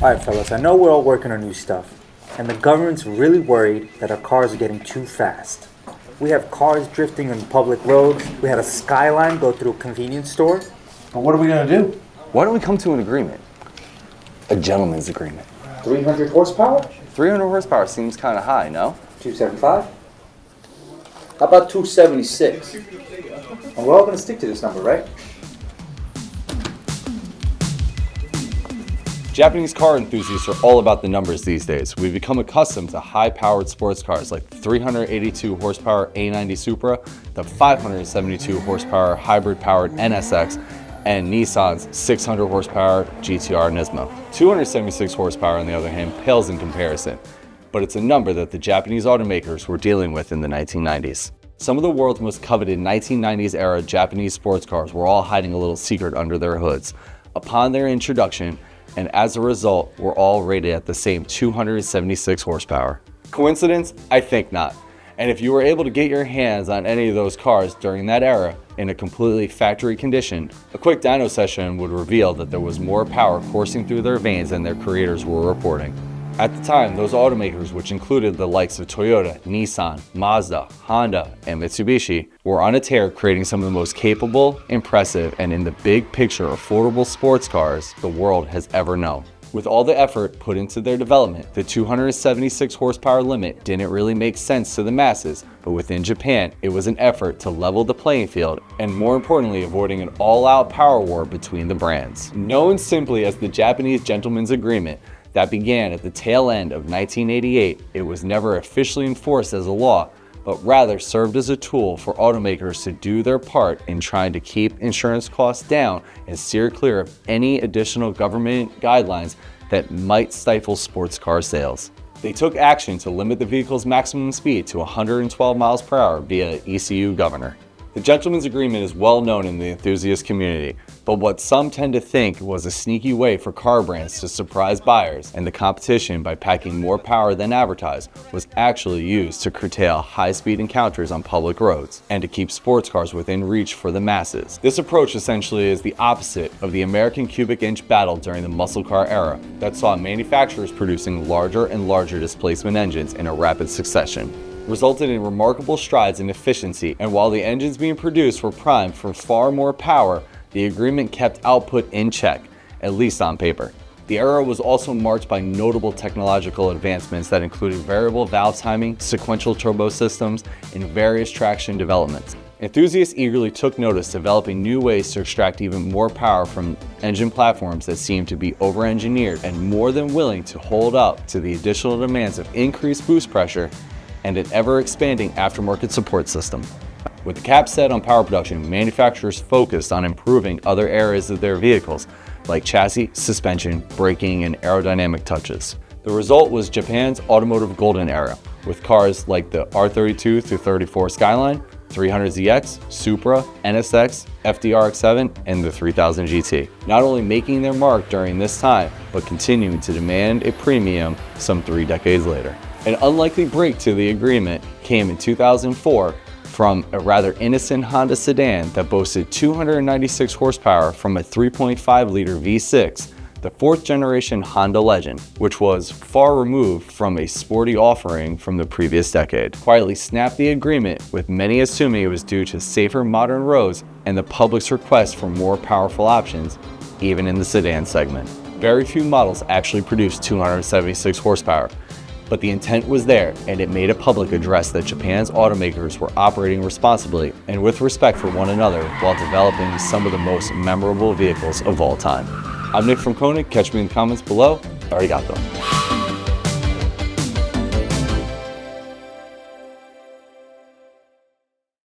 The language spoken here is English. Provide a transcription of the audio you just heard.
Alright fellas, I know we're all working on new stuff, and the government's really worried that our cars are getting too fast. We have cars drifting on public roads, we had a Skyline go through a convenience store. But what are we gonna do? Why don't we come to an agreement? A gentleman's agreement. 300 horsepower? 300 horsepower seems kind of high, no? 275? How about 276? And we're all gonna stick to this number, right? Japanese car enthusiasts are all about the numbers these days. We've become accustomed to high-powered sports cars like the 382 horsepower A90 Supra, the 572 horsepower hybrid-powered NSX, and Nissan's 600 horsepower GT-R Nismo. 276 horsepower, on the other hand, pales in comparison, but it's a number that the Japanese automakers were dealing with in the 1990s. Some of the world's most coveted 1990s era Japanese sports cars were all hiding a little secret under their hoods. Upon their introduction, and as a result, were all rated at the same 276 horsepower. Coincidence? I think not. And if you were able to get your hands on any of those cars during that era in a completely factory condition, a quick dyno session would reveal that there was more power coursing through their veins than their creators were reporting. At the time, those automakers, which included the likes of Toyota, Nissan, Mazda, Honda, and Mitsubishi, were on a tear creating some of the most capable, impressive, and in the big picture affordable sports cars the world has ever known. With all the effort put into their development, the 276 horsepower limit didn't really make sense to the masses, but within Japan, it was an effort to level the playing field and, more importantly, avoiding an all-out power war between the brands. Known simply as the Japanese Gentleman's Agreement, that began at the tail end of 1988, it was never officially enforced as a law, but rather served as a tool for automakers to do their part in trying to keep insurance costs down and steer clear of any additional government guidelines that might stifle sports car sales. They took action to limit the vehicle's maximum speed to 112 miles per hour via ECU governor. The Gentleman's Agreement is well known in the enthusiast community, but what some tend to think was a sneaky way for car brands to surprise buyers and the competition by packing more power than advertised was actually used to curtail high-speed encounters on public roads and to keep sports cars within reach for the masses. This approach essentially is the opposite of the American cubic inch battle during the muscle car era that saw manufacturers producing larger and larger displacement engines in a rapid succession, resulted in remarkable strides in efficiency, and while the engines being produced were primed for far more power, the agreement kept output in check, at least on paper. The era was also marked by notable technological advancements that included variable valve timing, sequential turbo systems, and various traction developments. Enthusiasts eagerly took notice, developing new ways to extract even more power from engine platforms that seemed to be over-engineered and more than willing to hold up to the additional demands of increased boost pressure and an ever-expanding aftermarket support system. With the cap set on power production, manufacturers focused on improving other areas of their vehicles, like chassis, suspension, braking, and aerodynamic touches. The result was Japan's automotive golden era, with cars like the R32 through 34 Skyline, 300ZX, Supra, NSX, FD RX-7, and the 3000 GT. Not only making their mark during this time, but continuing to demand a premium some 3 decades later. An unlikely break to the agreement came in 2004 from a rather innocent Honda sedan that boasted 296 horsepower from a 3.5-liter V6, the 4th generation Honda Legend, which was far removed from a sporty offering from the previous decade. Quietly snapped the agreement, with many assuming it was due to safer modern roads and the public's request for more powerful options, even in the sedan segment. Very few models actually produced 276 horsepower. But the intent was there, and it made a public address that Japan's automakers were operating responsibly and with respect for one another while developing some of the most memorable vehicles of all time. I'm Nick from Koenig. Catch me in the comments below. Arigato.